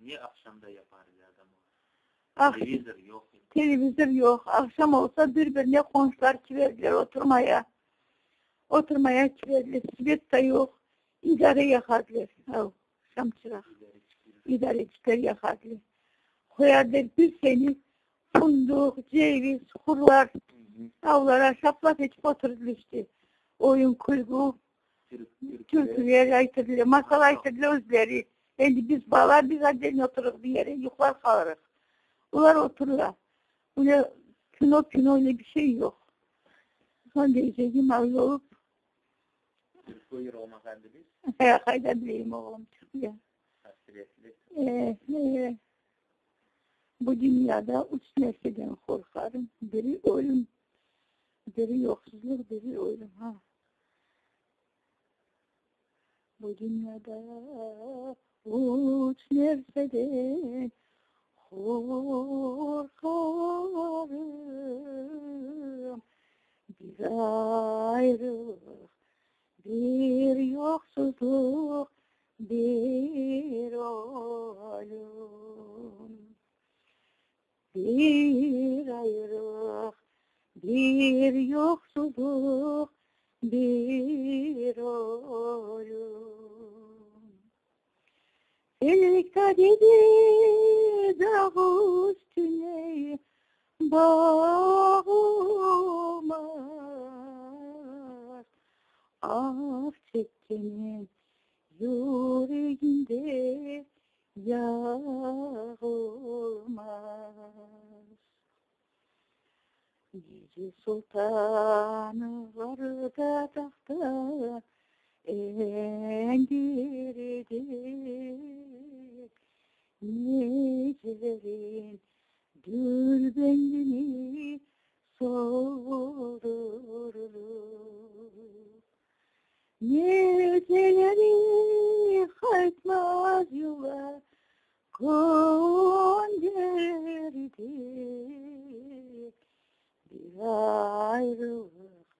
Niye akşamda yapar adam? Ah, Televizör yok. televizör yok. Akşam olsa birbirine komşular kiverdiler oturmaya. Oturmaya kiverdiler. Sibet de yok. İdare yakardılar. Şam çırak. İdareciler yakardılar. Koyardılar bir seni fındık, ceviz, kurlar. Avlara şaplak içip oturdular işte. Oyun kurgu. Türküler aytırdılar. Masal aytırdılar özleri. Şimdi biz bağlar biz adelin otururuz bir yere. Yukarı kalırız. Bunlar otururlar. Öyle kino öyle bir şey yok. Son derece himalı olup Türk olmak adlı kayda bileyim oğlum Türkiye. Bu dünyada üç nesilden korkarım. Biri ölüm, biri yoksuzluk, biri ölüm. Bu dünyada üç nesilden korkarım. Bir ayrılık, bir yoksuzluk, bir ölüm. Bir ayrılık, bir yoksuzluk, bir ölüm. Felekte dedi dağ üstüne bağımaz. Ah çektiğinin yüreğinde yağılmaz. Gece sultanı vardı tahta endirdi. Necelerin gülbenini soldurdu. Neceleri kaçmaz yola gönderdi. Bir ayrılık,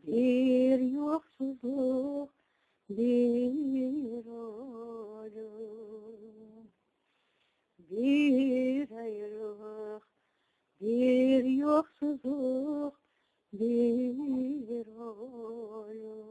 bir yoksuzluk, bir ölüm. Bir ayrılık, bir yoksuzluk, bir ölüm.